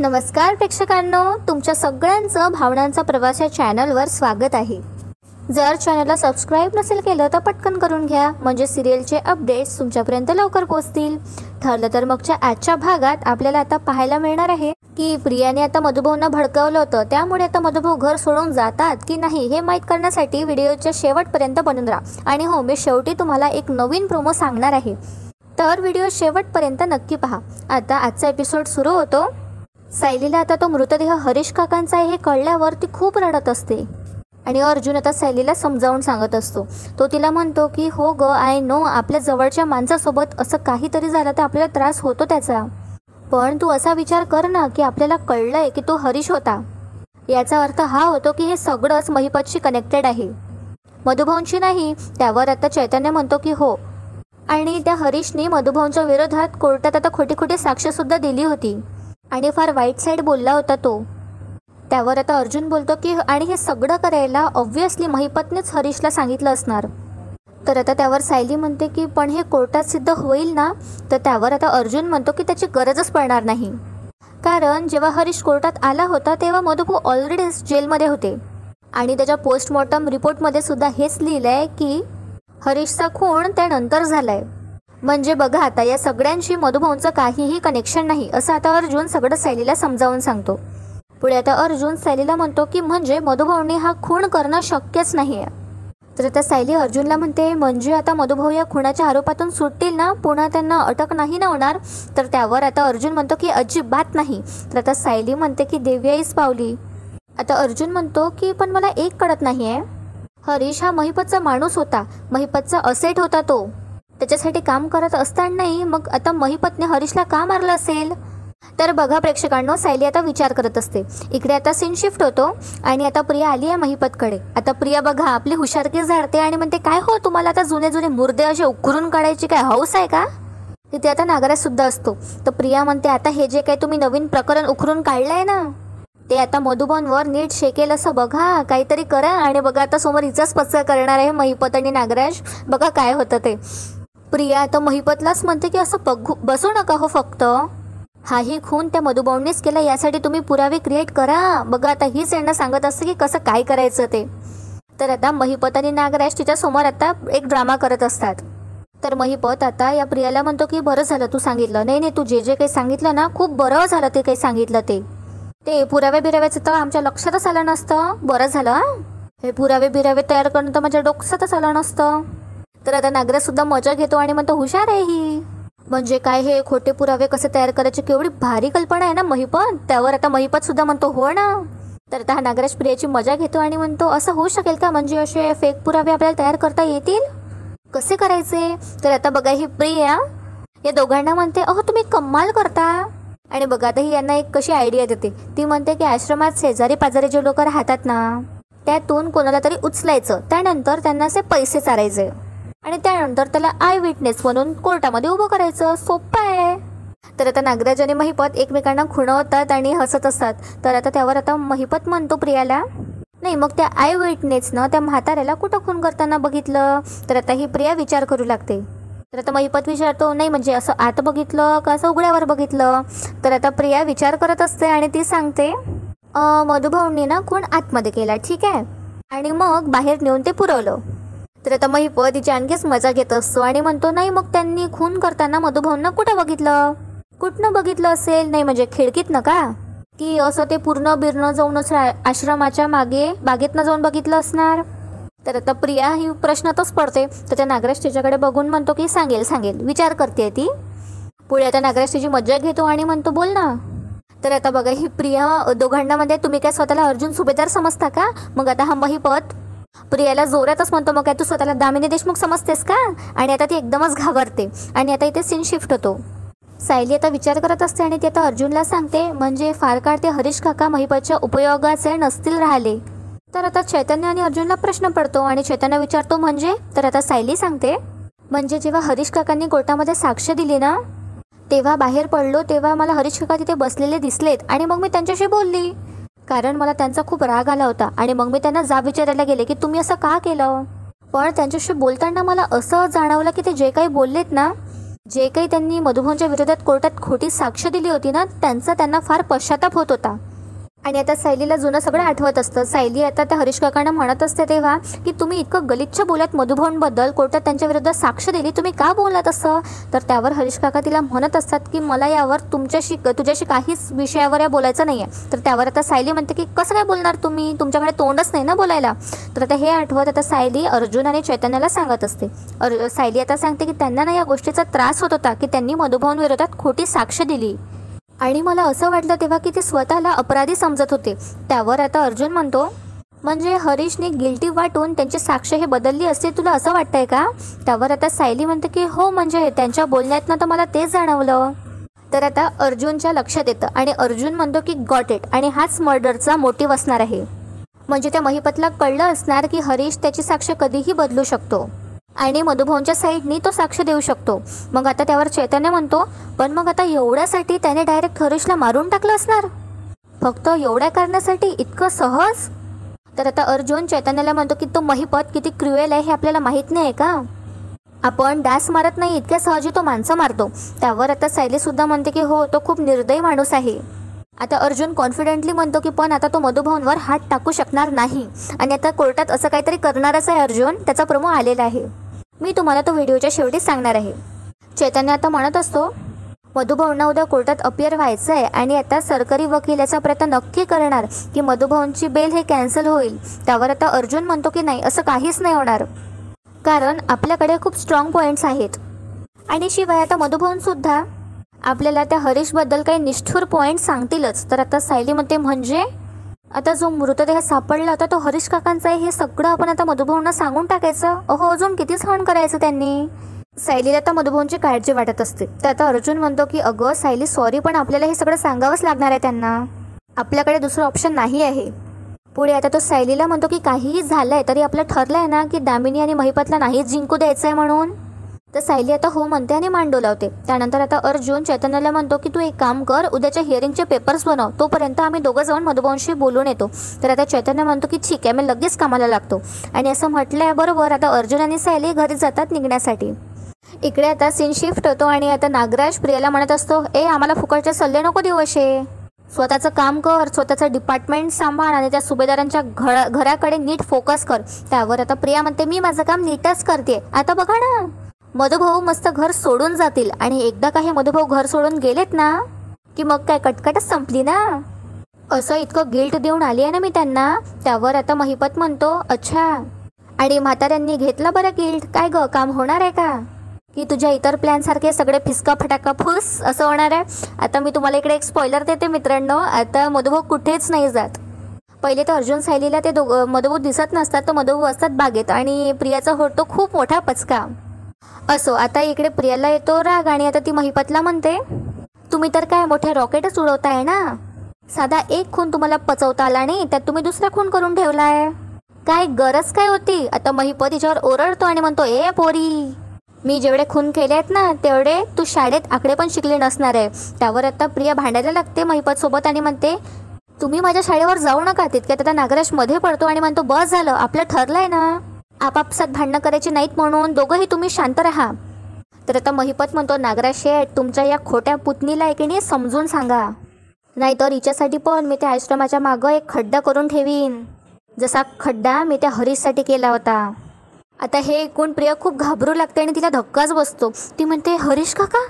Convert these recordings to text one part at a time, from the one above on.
नमस्कार प्रेक्षकांनो, तुमच्या सगळ्यांचं भावनांचा प्रवास या चॅनलवर स्वागत आहे। जर चॅनलला सबस्क्राईब नसेल केलं तर पटकन करून घ्या, म्हणजे सिरियलचे अपडेट्स तुमच्यापर्यंत लवकर पोहोचतील। ठरलं तर मगच्या आजच्या भागात आपल्याला आता पाहायला मिळणार आहे की प्रियाने आता मधुभाऊंना भडकवलं होतं, त्यामुळे आता मधुभाऊ घर सोडून जातात की नाही हे माहीत करण्यासाठी व्हिडिओच्या शेवटपर्यंत बनून राहा। आणि हो, मी शेवटी तुम्हाला एक नवीन प्रोमो सांगणार आहे, तर व्हिडिओ शेवटपर्यंत नक्की पहा। आता आजचा एपिसोड सुरू होतो। सायलीला आता तो मृतदेह हरीश काकांचा आहे हे कळल्यावर ती खूप रडत असते आणि अर्जुन आता सायलीला समजावून सांगत असतो। तो तिला म्हणतो की हो ग, आय नो, आपल्या जवळच्या माणसासोबत असं काहीतरी झालं तर आपल्याला त्रास होतो त्याचा, पण तू असा विचार कर ना की आपल्याला कळलंय की तो हरीश होता, याचा अर्थ हा होतो की हे सगळंच महिपतशी कनेक्टेड आहे, मधुभाऊंशी नाही। त्यावर आता चैतन्य म्हणतो की हो, आणि त्या हरीशने मधुभाऊंच्या विरोधात कोर्टात आता खोटी खोटी साक्षीसुद्धा दिली होती आणि फार वाईट साईड बोलला होता तो। त्यावर आता अर्जुन बोलतो की आणि हे सगळं करायला ऑब्व्हियसली महिपतनेच हरीशला सांगितलं असणार। तर आता त्यावर सायली म्हणते की पण हे कोर्टात सिद्ध होईल ना? तर त्यावर आता अर्जुन म्हणतो की त्याची गरजच पडणार नाही, कारण जेव्हा हरीश कोर्टात आला होता तेव्हा मधुभाऊ ऑलरेडीच जेलमध्ये होते आणि त्याच्या पोस्टमॉर्टम रिपोर्टमध्ये सुद्धा हेच लिहिलं आहे की हरीशचा खून त्यानंतर झालाय। म्हणजे बघा, आता या सगळ्यांशी मधुभाऊंचं काहीही कनेक्शन नाही, असं आता अर्जुन सगळं सायलीला समजावून सांगतो। पुढे आता अर्जुन सायलीला म्हणतो की म्हणजे मधुभाऊंनी हा खून करणं शक्यच नाही आहे। तर आता सायली अर्जुनला म्हणते म्हणजे आता मधुभाऊ या खुनाच्या आरोपातून सुटतील ना, पुन्हा त्यांना अटक नाही ना होणार? तर त्यावर आता अर्जुन म्हणतो की अजिबात नाही। तर आता सायली म्हणते की देव्याईच पावली। आता अर्जुन म्हणतो की पण मला एक कळत नाही आहे, हरीश हा महिपतचा माणूस होता, महिपतचा असेट होता, तो त्याच्यासाठी काम करत असतानाही मग आता महिपतने हरीशला का मारलं असेल? तर बघा प्रेक्षकांनो, सायली आता विचार करत असते। इकडे आता सीन शिफ्ट होतो आणि आता प्रिया आली आहे महिपतकडे। आता प्रिया बघा आपली हुशारकी झाडते आणि म्हणते काय हो, तुम्हाला आता जुने जुने मुर्दे असे उकरून काढायची काय हौस आहे का? तिथे आता नागराज सुद्धा असतो। तर प्रिया म्हणते आता हे जे काही तुम्ही नवीन प्रकरण उकरून काढलंय ना, ते आता मधुभाऊंवर नीट शेकेल असं बघा, काहीतरी करा। आणि बघा आता समोर हिचाच पचका करणार आहे महिपत आणि नागराज, बघा काय होतं ते। प्रिया आता महिपतलाच म्हणते की असं बसू नका हो, फक्त हाही खून त्या मधुभाऊंनीच केला, यासाठी तुम्ही पुरावे क्रिएट करा। बघा आता हीच यांना सांगत असते की कसं काय करायचं ते। तर आता महिपत आणि नागराज तिच्या समोर आता एक ड्रामा करत असतात। तर महिपत आता या प्रियाला म्हणतो की बरं झालं तू सांगितलं, नाही तू जे काही सांगितलं ना, खूप बरं झालं ते काही सांगितलं, ते पुरावे बिराव्याचं तर आमच्या लक्षातच आलं नसतं, बरं झालं हे पुरावे बिरावे तयार करणं तर माझ्या डोक्यातच आलं नसतं। तर आता नागराज सुद्धा मजा घेतो आणि म्हणतो हुशार आहे ही, म्हणजे काय हे खोटे पुरावे कसे तयार करायचे, केवढी भारी कल्पना आहे ना महिपत। त्यावर आता महिपत सुद्धा म्हणतो हो ना। तर आता हा नागराज प्रियाची मजा घेतो आणि म्हणतो असं होऊ शकेल का, म्हणजे असे फेक पुरावे आपल्याला तयार करता येतील, कसे करायचे? तर आता बघा ही प्रिया या दोघांना म्हणते अहो तुम्ही कमाल करता। आणि बघा आता ही यांना एक कशी आयडिया देते, ती म्हणते की आश्रमात शेजारी पाजारी जे लोक राहतात ना, त्यातून कोणाला तरी उचलायचं, त्यानंतर त्यांना असे पैसे चारायचे आणि त्यानंतर त्याला आय विटनेस म्हणून कोर्टामध्ये उभं करायचं, सोपं आहे। तर आता नागराज आणि महिपत एकमेकांना खुणवतात आणि हसत असतात। तर आता त्यावर आता महिपत म्हणतो प्रियाला नाही, मग त्या आय विटनेसनं त्या म्हाताऱ्याला कुठं खून करताना बघितलं? तर आता ही प्रिया विचार करू लागते। तर आता महिपत विचारतो नाही म्हणजे असं आत बघितलं का असं उघड्यावर बघितलं? तर आता प्रिया विचार करत असते आणि ती सांगते मधुभाऊंनी ना खून आतमध्ये केला, ठीक आहे, आणि मग बाहेर नेऊन ते पुरवलं। तर आता महिपत तिची आणखीच मजा घेत असतो आणि म्हणतो नाही मग त्यांनी खून करताना मधुभाऊंना कुठं बघितलं? कुठनं बघितलं असेल? नाही म्हणजे खिडकीतनं का, की असं ते पूर्ण बिरणं जाऊनच आश्रमाच्या मागे बागेतनं जाऊन बघितलं असणार? तर आता प्रिया ही प्रश्नातच पडते। तर त्या नागराज तिच्याकडे बघून म्हणतो की सांगेल विचार करते ती। पुढे आता नागराज तिची मजा घेतो आणि म्हणतो बोल ना। तर आता बघा ही प्रिया दोघांना म्हणते तुम्ही काय स्वतःला अर्जुन सुभेदार समजता का? मग आता हा महिपत प्रियाला जोरातच म्हणतो मग काय तू स्वतःला दामिनी देशमुख समजतेस का? आणि आता ती एकदमच घाबरते आणि आता इथे सीन शिफ्ट होतो। सायली आता विचार करत असते आणि ती आता अर्जुनला सांगते म्हणजे फार काळ ते हरीश काका महिपतच्या उपयोगाचे नसतील राहिले। तर आता चैतन्य आणि अर्जुनला प्रश्न पडतो आणि चैतन्य विचारतो म्हणजे? तर आता सायली सांगते म्हणजे जेव्हा हरीश काकांनी कोर्टामध्ये साक्ष दिली ना, तेव्हा बाहेर पडलो तेव्हा मला हरीश काका तिथे बसलेले दिसलेत आणि मग मी त्यांच्याशी बोलली, कारण मला त्यांचा खूप राग आला होता आणि मग मी त्यांना जाब विचारायला गेले की तुम्ही असं का केलं? पण त्यांच्याशी बोलताना मला असं जाणवलं की ते जे काही बोललेत ना जे काही त्यांनी मधुभाऊंच्या विरोधात कोर्टात खोटी साक्ष दिली होती ना, त्यांचा त्यांना फार पश्चाताप होत होता. आणि आता सायलीला जुनं सगळं आठवत असतं. सायली आता त्या हरीश काकांना म्हणत असते तेव्हा की तुम्ही इतकं गलिच्छ बोलत मधुभाऊंबद्दल, कोर्टात त्यांच्या विरोधात साक्ष दिली, तुम्ही का बोलत असं? तर त्यावर हरीश काका तिला म्हणत असतात की मला यावर तुझ्याशी काहीच विषयावर या बोलायचं नाही आहे. तर त्यावर आता सायली म्हणते की कसं काय बोलणार तुम्ही, तुमच्याकडे तोंडच नाही ना बोलायला. तर आता हे आठवत आता सायली अर्जुन आणि चैतन्याला सांगत असते. सायली आता सांगते की त्यांना ना या गोष्टीचा त्रास होत होता की त्यांनी मधुभाऊंविरोधात खोटी साक्ष दिली आणि मला असं वाटलं तेव्हा की ते स्वतःला अपराधी समजत होते. त्यावर आता अर्जुन म्हणतो म्हणजे हरीशने गिल्टी वाटून त्यांची साक्ष हे बदलली असते, तुला असं वाटतंय का? त्यावर आता सायली म्हणते की हो, म्हणजे त्यांच्या बोलण्यातनं तर मला तेच जाणवलं. तर आता अर्जुनच्या लक्षात येतं आणि अर्जुन म्हणतो की गॉट इट, आणि हाच मर्डरचा मोटिव्ह असणार आहे. म्हणजे त्या महिपतला कळलं असणार की हरीश त्याची साक्ष कधीही बदलू शकतो आणि मधुभाऊंच्या साईडनी तो साक्ष देऊ शकतो. मग आता त्यावर चैतन्य म्हणतो पण मग आता एवढ्यासाठी त्याने डायरेक्ट हरीशला मारून टाकलं असणार, फक्त एवढ्या कारणासाठी, इतकं सहज? तर आता अर्जुन चैतन्याला म्हणतो की तो महिपत किती क्रुएल आहे हे आपल्याला माहीत नाही आहे का? आपण डास मारत नाही, इतक्या सहजी तो माणसं मारतो. त्यावर आता सायलीसुद्धा म्हणते की हो, तो खूप निर्दयी माणूस आहे. आता अर्जुन कॉन्फिडेंटली म्हणतो की पण आता तो मधुभाऊंवर हात टाकू शकणार नाही आणि आता कोर्टात असं काहीतरी करणारच आहे अर्जुन, त्याचा प्रोमो आलेला आहे. मी तुम्हाला तो व्हिडिओच्या शेवटी सांगणार आहे. चैतन्य आता म्हणत असतो मधुभाऊंना उद्या कोर्टात अपियर व्हायचं आहे आणि आता सरकारी वकील याचा प्रयत्न नक्की करणार की मधुभाऊंची बेल हे कॅन्सल होईल. त्यावर आता अर्जुन म्हणतो की नाही, असं काहीच नाही होणार, कारण आपल्याकडे खूप स्ट्रॉंग पॉईंट्स आहेत आणि शिवाय आता मधुभाऊंसुद्धा आपल्याला त्या हरीशबद्दल काही निष्ठुर पॉईंट सांगतीलच. तर आता सायली म्हणते म्हणजे आता जो मृतदेह सापडला होता तो हरीश काकांचा आहे, हे सगळं आपण आता मधुभाऊंना सांगून टाकायचं? अहो, अजून किती सहन करायचं त्यांनी? सायलीला आता मधुभाऊंची काळजी वाटत असते. तर आता अर्जुन म्हणतो की अगं सायली सॉरी, पण आपल्याला हे सगळं सांगावंच लागणार आहे त्यांना, आपल्याकडे दुसरं ऑप्शन नाही आहे. पुढे आता तो सायलीला म्हणतो की काहीही झालंय तरी आपलं ठरलं आहे ना की दामिनी आणि महिपतला नाहीच जिंकू द्यायचं आहे म्हणून. तर सायली आता हो म्हणते आणि मान डोलावते. त्यानंतर आता अर्जुन चैतन्याला म्हणतो की तू एक काम कर, उद्याच्या हिअरिंगचे पेपर्स बनव, तोपर्यंत आम्ही दोघं जाऊन मधुभाऊंशी बोलून येतो. तर आता चैतन्य म्हणतो की ठीक आहे, मी लगेच कामाला लागतो. आणि असं म्हटल्याबरोबर आता अर्जुन आणि सायली घरी जातात निघण्यासाठी. इकडे आता सीन शिफ्ट होतो आणि आता नागराज प्रियाला म्हणत असतो आम्हाला फुकटचे सल्ले नको देऊ असे, स्वतःचं काम कर, स्वतःचं डिपार्टमेंट सांभाळ आणि त्या सुभेदारांच्या घराकडे नीट फोकस कर. त्यावर आता प्रिया म्हणते मी माझं काम नीटच करते. आता बघा ना, मधुभाऊ मस्त घर सोडून जातील आणि एकदा काही मधुभाऊ घर सोडून गेलेत ना की मग काय कटकटच संपली ना, असं इतकं गिल्ट देऊन आली आहे ना मी त्यांना. त्यावर आता महिपत म्हणतो अच्छा, आणि म्हाताऱ्यांनी घेतला बरं गिल्ट, काय ग काम होणार आहे का की तुझ्या इतर प्लॅनसारखे सगळे फिसका फटाका फुस असं होणार आहे? आता मी तुम्हाला इकडे एक स्पॉइलर देते मित्रांनो, आता मधुभाऊ कुठेच नाही जात. पहिले तर अर्जुन सायलीला ते मधुभाऊ दिसत नसतात, तर मधुभाऊ असतात बागेत आणि प्रियाचा होतो खूप मोठा पचका. असो, आता इकडे प्रियाला येतो राग आणि आता ती महिपतला म्हणते तुम्ही तर काय मोठे रॉकेटच उडवताय ना, साधा एक खून तुम्हाला पचवता आला नाही, त्यात तुम्ही दुसरा खून करून ठेवलाय, काय गरज काय होती? आता महिपत तिच्यावर ओरडतो आणि म्हणतो पोरी, मी जेवढे खून केले आहेत ना तेवढे तू शाळेत आकडे पण शिकले नसणार आहे. त्यावर आता प्रिया भांडायला लागते महिपत सोबत आणि म्हणते तुम्ही माझ्या शाळेवर जाऊ नका. तितक्यात आता नागराज मध्ये पडतो आणि म्हणतो बस झालं, आपलं ठरलंय ना आपापसात भांडणं करायची नाहीत म्हणून, दोघंही तुम्ही शांत राहा. तर आता महिपत म्हणतो नागराज शेठ, तुमच्या या खोट्या पुतणीला एकीने समजून सांगा, नाहीतर हिच्यासाठी पण मी त्या आश्रमाच्या मागं एक खड्डा करून ठेवीन, जसा खड्डा मी त्या हरीशसाठी केला होता. आता हे ऐकून प्रिया खूप घाबरू लागते आणि तिला धक्काच बसतो. ती म्हणते हरीश काका,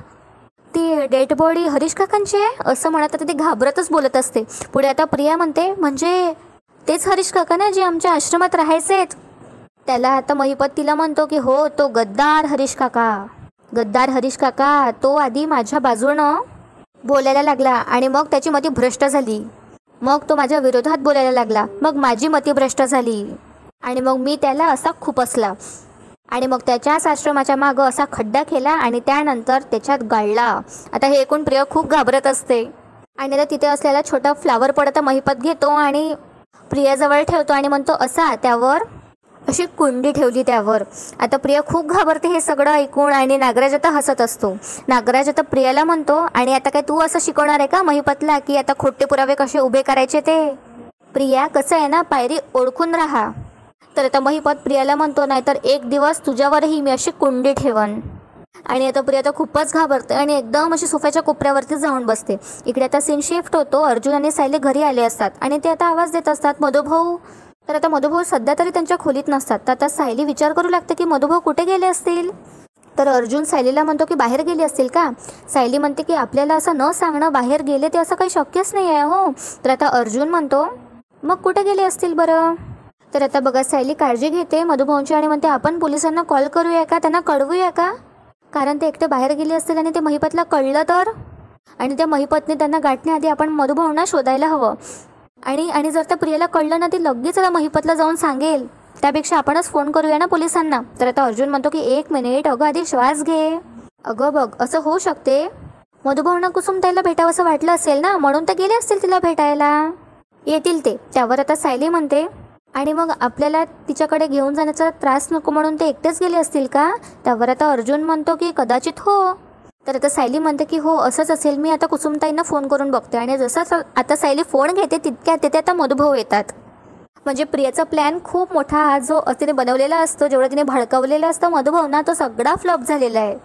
ती डेड बॉडी हरीश काकांची आहे असं म्हणत आता ती घाबरतच बोलत असते. पुढे आता प्रिया म्हणते म्हणजे तेच हरीश काका ना जे आमच्या आश्रमात राहायचेत? त्याला आता महिपत तिला म्हणतो की हो, तो गद्दार हरीश काका, तो आधी माझ्या बाजूनं बोलायला लागला आणि मग त्याची मती भ्रष्ट झाली, मग तो माझ्या विरोधात बोलायला लागला, मग माझी मती भ्रष्ट झाली आणि मग मी त्याला असा खुपसला आणि मग त्याच्याच आश्रमाच्या मागं असा खड्डा केला आणि त्यानंतर त्याच्यात गाळला. आता हे ऐकून प्रिया खूप घाबरत असते आणि आता तिथे असलेला छोटा फ्लावर पडता महिपत घेतो आणि प्रियाजवळ ठेवतो आणि म्हणतो असा, त्यावर अशी कुंडी ठेवली त्यावर. आता प्रिया खूप घाबरते हे सगळं ऐकून आणि नागराज आता हसत असतो. नागराज आता प्रियाला म्हणतो आणि आता काय तू असं शिकवणार आहे का महिपतला की आता खोटे पुरावे कसे उभे करायचे ते? प्रिया, कसं आहे ना, पायरी ओळखून राहा. तर आता महिपत प्रियाला म्हणतो नाहीतर एक दिवस तुझ्यावरही मी अशी कुंडी ठेवन. आणि आता प्रिया तर खूपच घाबरते आणि एकदम अशी सोफ्याच्या कोपऱ्यावरती जाऊन बसते. इकडे आता सीन शिफ्ट होतो. अर्जुन आणि सायली घरी आले असतात आणि ते आता आवाज देत असतात, मधुभाऊ. तर आता मधुभाऊ सध्या तरी त्यांच्या खोलीत नसतात. तर आता सायली विचार करू लागते की मधुभाऊ कुठे गेले असतील. तर अर्जुन सायलीला म्हणतो की बाहेर गेले असतील का. सायली म्हणते की आपल्याला असं न सांगणं बाहेर गेले ते असं काही शक्यच नाही आहे हो. तर आता अर्जुन म्हणतो मग कुठे गेले असतील बरं. तर आता बघा सायली काळजी घेते मधुभाऊंची आणि म्हणते आपण पोलिसांना कॉल करूया का, त्यांना कळवूया का, कारण ते एकटे बाहेर गेले असतील आणि ते महिपतला कळलं तर, आणि त्या महिपतने त्यांना गाठण्याआधी आपण मधुभाऊंना शोधायला हवं. आणि जर त्या प्रियाला कळलं ना ती लगेच आता महिपतला जाऊन सांगेल, त्यापेक्षा आपणच फोन करूया ना पोलिसांना. तर आता अर्जुन म्हणतो की 1 मिनिट, अगं आधी श्वास घे. अगं बघ असं होऊ शकते, मधुभाऊंना कुसुमताईला भेटावं असं वाटलं असेल ना, म्हणून ते गेले असतील तिला भेटायला. येतील ते. त्यावर आता सायली म्हणते आणि मग आपल्याला तिच्याकडे घेऊन जाण्याचा त्रास नको म्हणून ते एकटेच गेले असतील का. त्यावर आता अर्जुन म्हणतो की कदाचित हो. तर आता सायली म्हणते की हो असंच असेल, मी आता कुसुमताईंना फोन करून बघते. आणि जसं आता सायली फोन घेते तितक्या तिथे आता मधुभाऊ येतात. म्हणजे प्रियाचा प्लॅन खूप मोठा हा जो तिने बनवलेला असतो, जेवढं तिने भडकवलेलं असतं मधुभाऊंना, तो सगळा फ्लॉप झालेला आहे.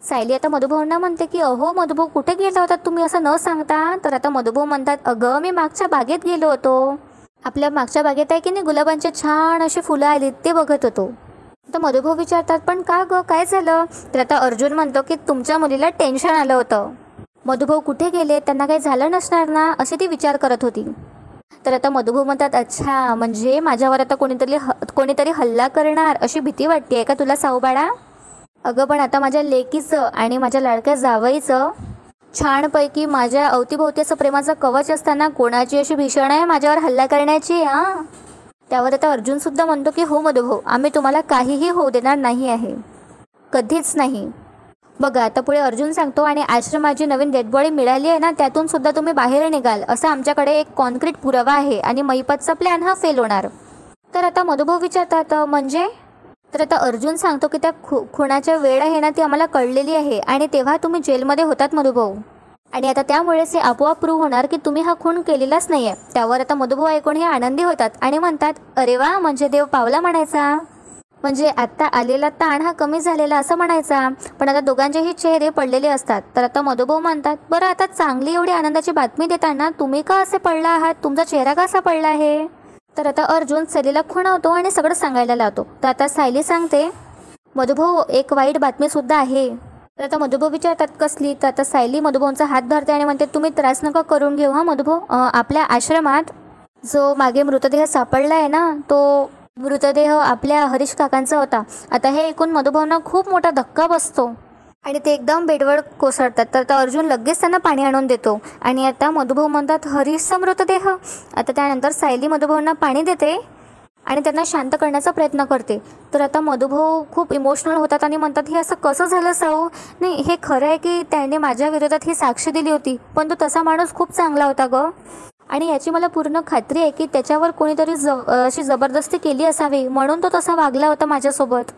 सायली आता मधुभाऊंना म्हणते की अहो मधुभाऊ कुठे गेला होता तुम्ही असं न सांगता. तर आता मधुभाऊ म्हणतात अगं मी मागच्या बागेत गेलो होतो. आपल्या मागच्या बागेत आहे की नाही गुलाबांचे छान असे फुलं आली ते बघत होतो. तर मधुभाऊ विचारतात पण का गं काय झालं. तर आता अर्जुन म्हणतो की तुमच्या मुलीला टेन्शन आलं होतं, मधुभाऊ कुठे गेले, त्यांना काही झालं नसणार ना असे ती विचार करत होती. तर आता मधुभाऊ म्हणतात अच्छा म्हणजे माझ्यावर आता कोणीतरी हल्ला करणार अशी भीती वाटते का तुला साऊबाळा. अगं पण आता माझ्या लेकीचं आणि माझ्या लाडक्या जावईचं छानपैकी माझ्या अवतीभोवती असं प्रेमाचं कवच असताना कोणाची अशी भीषण आहे माझ्यावर हल्ला करण्याची. त्यावर आता अर्जुन सुद्धा म्हणतो की हो मधुभाऊ आम्ही तुम्हाला काहीही होऊ देणार नाही आहे, कधीच नाही. बघा आता पुढे अर्जुन सांगतो आणि आश्रमाची नवीन डेड बॉडी मिळाली आहे ना त्यातून सुद्धा तुम्ही बाहेर निघाल असा आमच्याकडे एक कॉन्क्रीट पुरावा आहे आणि महिपतचा प्लॅन हा फेल होणार. तर आता मधुभाऊ विचारतात म्हणजे. तर आता अर्जुन सांगतो की त्या खुनाच्या वेळ आहे ना ती आम्हाला कळलेली आहे आणि तेव्हा तुम्ही जेलमध्ये होतात मधुभाऊ, आणि आता त्यामुळेच हे आपोआप प्रूव्ह होणार की तुम्ही हा खून केलेलाच नाही आहे. त्यावर आता मधुभाऊ ऐकून हे आनंदी होतात आणि म्हणतात अरे वा म्हणजे देव पावला म्हणायचा, म्हणजे आत्ता आलेला ताण हा कमी झालेला असं म्हणायचा. पण आता दोघांचेही चेहरे पडलेले असतात. तर आता मधुभाऊ म्हणतात बरं आता चांगली एवढी आनंदाची बातमी देताना तुम्ही का असे पडला आहात, तुमचा चेहरा कसा पडला आहे. तर आता अर्जुन सायलीला खुणावतो आणि सगळं सांगायला लावतो. तर आता सायली सांगते मधुभाऊ एक वाईट बातमी सुद्धा आहे. तर आता मधुभाऊ विचारतात कसली. तर आता सायली मधुभाऊंचा हात धरते आणि म्हणते तुम्ही त्रास नका करून घेऊ मधुभाऊ, आपल्या आश्रमात जो मागे मृतदेह सापडला आहे ना तो मृतदेह आपल्या हरीश काकांचा होता. आता हे ऐकून मधुभाऊंना खूप मोठा धक्का बसतो आणि ते एकदम बेडवर कोसळतात. तर आता अर्जुन लगेच त्यांना पाणी आणून देतो आणि आता मधुभाऊ म्हणतात हरीशचा मृतदेह. आता त्यानंतर सायली मधुभाऊंना पाणी देते आणि त्यांना शांत करण्याचा प्रयत्न करते. तर आता मधुभाऊ खूप इमोशनल होतात आणि म्हणतात हे असं कसं झालं साऊ. नाही हे खरं आहे की त्याने माझ्या विरोधात ही साक्ष दिली होती, पण तो तसा माणूस खूप चांगला होता गं, आणि याची मला पूर्ण खात्री आहे की त्याच्यावर कोणीतरी अशी जबरदस्ती केली असावी म्हणून तो तसा वागला होता माझ्यासोबत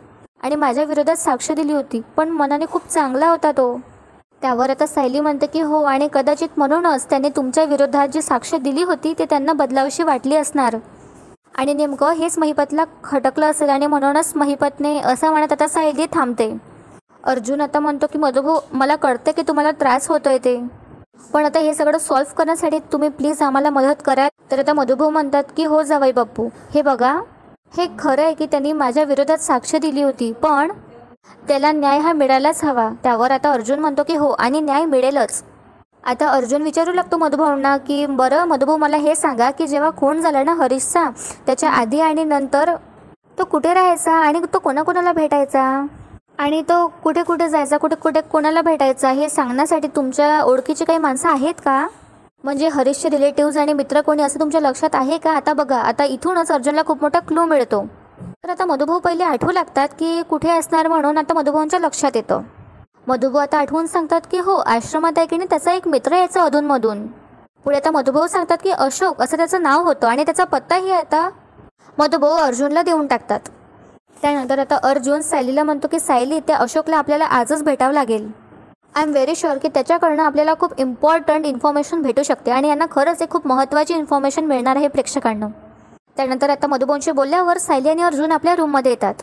आणि माझ्या विरोधात साक्ष दिली होती, पण मनाने खूप चांगला होता तो. त्यावर आता सायली म्हणते की हो आणि कदाचित म्हणूनच त्याने तुमच्या विरोधात जी साक्ष दिली होती ते त्यांना बदलावीशी वाटली असणार आणि नेमकं हेच महिपतला खटकलं असेल आणि म्हणूनच महिपतने असं म्हणत आता सायली थांबते. अर्जुन आता म्हणतो की मधुभाऊ मला कळते की तुम्हाला त्रास होतोय ते, पण आता हे सगळं सॉल्व्ह करण्यासाठी तुम्ही प्लीज आम्हाला मदत करा. तर आता मधुभाऊ म्हणतात की हो जावई बाप्पू हे बघा हे खरं आहे की त्यांनी माझ्या विरोधात साक्ष दिली होती, पण त्याला न्याय हा मिळायलाच हवा. त्यावर आता अर्जुन म्हणतो की हो आणि न्याय मिळेलच. आता अर्जुन विचारू लागतो मधुभाऊंना की बरं मधुभाऊ मला हे सांगा की जेव्हा खून झाला ना हरीशचा त्याच्या आधी आणि नंतर तो कुठे राहायचा आणि तो कोणाकोणाला भेटायचा आणि तो कुठे कुठे जायचा, कुठे कुठे कोणाला भेटायचा हे सांगण्यासाठी तुमच्या ओळखीची काही माणसं आहेत का, म्हणजे हरीशचे रिलेटिव्ज आणि मित्र कोणी असं तुमच्या लक्षात आहे का. आता बघा आता इथूनच अर्जुनला खूप मोठा क्लू मिळतो. तर आता मधुभाऊ पहिले आठवू लागतात की कुठे असणार म्हणून आता मधुभाऊंच्या लक्षात येतं. मधुभाऊ आता आठवून सांगतात की हो आश्रमात आहे की नाही त्याचा एक मित्र यायचा अधूनमधून. पुढे आता मधुभाऊ सांगतात की अशोक असं त्याचं नाव होतं आणि त्याचा पत्ताही आता मधुभाऊ अर्जुनला देऊन टाकतात. त्यानंतर आता अर्जुन सायलीला म्हणतो की सायली त्या अशोकला आपल्याला आजच भेटावं लागेल. आय एम व्हेरी शुअर की त्याच्याकडनं आपल्याला खूप इम्पॉर्टंट इन्फॉर्मेशन भेटू शकते आणि यांना खरंच एक खूप महत्त्वाची इन्फॉर्मेशन मिळणार आहे प्रेक्षकांना. त्यानंतर आता मधुभाऊंशी बोलल्यावर सायली आणि अर्जुन आपल्या रूममध्ये येतात.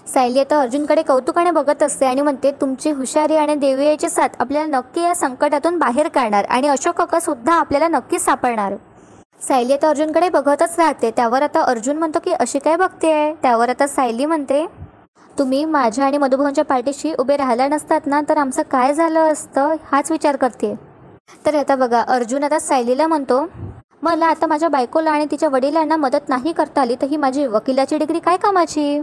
सायली आता अर्जुनकडे कौतुकाने बघत असते आणि म्हणते, तुमची हुशारी आणि देवीची साथ आपल्याला नक्की या संकटातून बाहेर काढणार आणि अशोक काका सुद्धा आपल्याला नक्कीच सापडणार. सायली आता अर्जुनकडे बघतच राहते. त्यावर आता अर्जुन म्हणतो की अशी काय बघतेय. त्यावर आता सायली म्हणते, तुम्ही माझ्या आणि मधुभाऊंच्या पाठीशी उभे राहिला नसतात ना तर आमचं काय झालं असतं हाच विचार करते. तर आता बघा अर्जुन आता सायलीला म्हणतो, मला आता माझ्या बायकोला आणि तिच्या वडिलांना मदत नाही करता आली तर ही माझी वकिलाची डिग्री काय कामाची.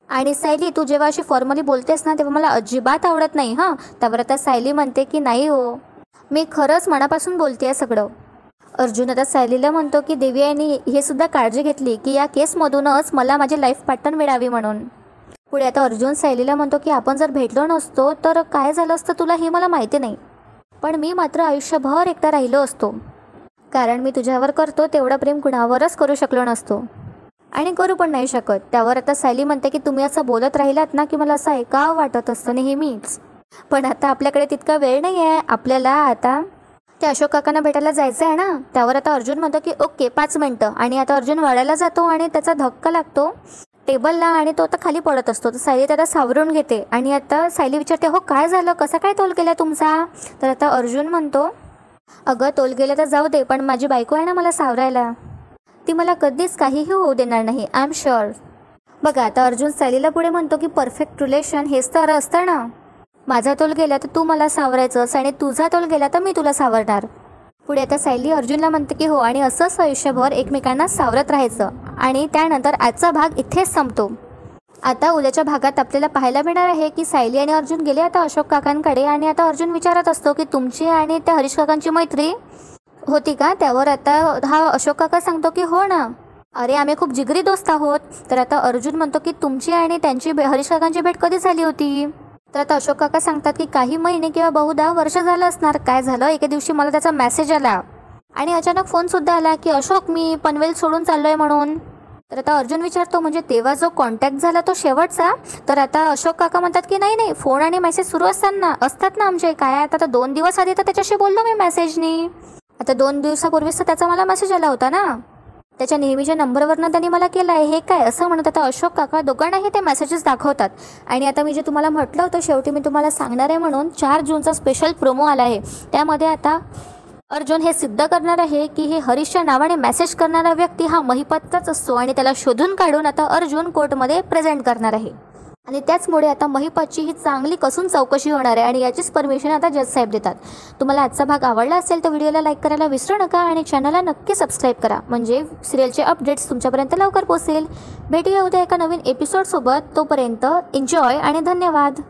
आणि सायली तू जेव्हा अशी फॉर्मली बोलतेस ना तेव्हा मला अजिबात आवडत नाही हां. त्यावर आता सायली म्हणते की नाही हो, मी खरंच मनापासून बोलते आहे सगळं. अर्जुन आता सायलीला म्हणतो की देवी यांनी हे सुद्धा काळजी घेतली की या केसमधूनच मला माझी लाईफ पार्टनर मिळावी म्हणून. पुढे आता अर्जुन सायलीला म्हणतो की आपण जर भेटलो नसतो तर काय झालं असतं तुला हे मला माहिती नाही, पण मी मात्र आयुष्यभर एकटा राहिलो असतो, कारण मी तुझ्यावर करतो तेवढं प्रेम कुणावरच करू शकलो नसतो आणि करू पण नाही शकत. त्यावर आता सायली म्हणते की तुम्ही असं बोलत राहिलात ना की मला असं ऐकावं वाटत असतं नेहमीच, पण आता आपल्याकडे तितका वेळ नाही आहे. आपल्याला आता त्या अशोक काकांना भेटायला जायचं आहे ना. त्यावर आता अर्जुन म्हणतो की ओके 5 मिनटं. आणि आता अर्जुन वळायला जातो आणि त्याचा धक्का लागतो टेबलला आणि तो आता खाली पडत असतो. तर सायली त्याला सावरून घेते आणि आता सायली विचारते, हो काय झालं, कसा काय तोल केला तुमचा. तर आता अर्जुन म्हणतो, अगं तोल गेला तर जाऊ दे, पण माझी बायको आहे ना मला सावरायला, ती मला कधीच काहीही होऊ देणार नाही, आय एम शुअर. बघा आता अर्जुन सायलीला पुढे म्हणतो की परफेक्ट रिलेशन हेच तर असतं ना, माझा तोल गेला तर तू मला सावरायचंस आणि तुझा तोल गेला तर मी तुला सावरणार. पुढे आता सायली अर्जुनला म्हणते की हो, आणि असंच आयुष्यभर एकमेकांना सावरत राहायचं. आणि त्यानंतर आजचा भाग इथेच संपतो. आता उद्याच्या भागात आपल्याला पाहायला मिळणार आहे की सायली आणि अर्जुन गेले आता अशोक काकांकडे आणि आता अर्जुन विचारत असतो की तुमची आणि त्या हरीश काकांची मैत्री होती का. त्यावर आता हा अशोक काका सांगतो की हो ना, अरे आम्ही खूप जिगरी दोस्त आहोत. तर आता अर्जुन म्हणतो की तुमची आणि त्यांची हरीश काकांची भेट कधी झाली होती. तर आता अशोक काका सांगतात की काही महिने किंवा बहुधा वर्ष झालं असणार. काय झालं, एके दिवशी मला त्याचा मेसेज आला आणि अचानक फोनसुद्धा आला की अशोक मी पनवेल सोडून चाललो आहे म्हणून. तर आता अर्जुन विचारतो म्हणजे तेव्हा जो कॉन्टॅक्ट झाला तो शेवटचा. तर आता अशोक काका म्हणतात की नाही फोन आणि मेसेज सुरू असतात ना आमचे, काय आता 2 दिवस आधी तर त्याच्याशी बोललो मी मेसेजनी. आता 2 दिवसापूर्वीच तर त्याचा मला मेसेज आला होता ना, त्याच्या नेहमीच्या नंबरवरनं त्यांनी मला केला आहे, हे काय असं म्हणत आता अशोक काका दोघांनाही ते मेसेजेस दाखवतात. आणि आता मी जे तुम्हाला म्हटलं होतं शेवटी मी तुम्हाला सांगणार आहे म्हणून 4 जूनचा स्पेशल प्रोमो आला आहे. त्यामध्ये आता अर्जुन हे सिद्ध करणार आहे की हे हरीशच्या नावाने मेसेज करणारा व्यक्ती हा महिपतचाच असतो आणि त्याला शोधून काढून आता अर्जुन कोर्टमध्ये प्रेझेंट करणार आहे. आणि त्याचमुळे आता महिपतची ही चांगली कसून चौकशी होणार आहे आणि याचीच परमिशन आता जज साहेब देतात. तुम्हाला आजचा भाग आवडला असेल तर व्हिडिओला लाईक करायला विसरू नका आणि चॅनलला नक्की सबस्क्राईब करा, म्हणजे सिरियलचे अपडेट्स तुमच्यापर्यंत लवकर पोहोचेल. भेटूया उद्या एका नवीन एपिसोडसोबत. तोपर्यंत एन्जॉय आणि धन्यवाद.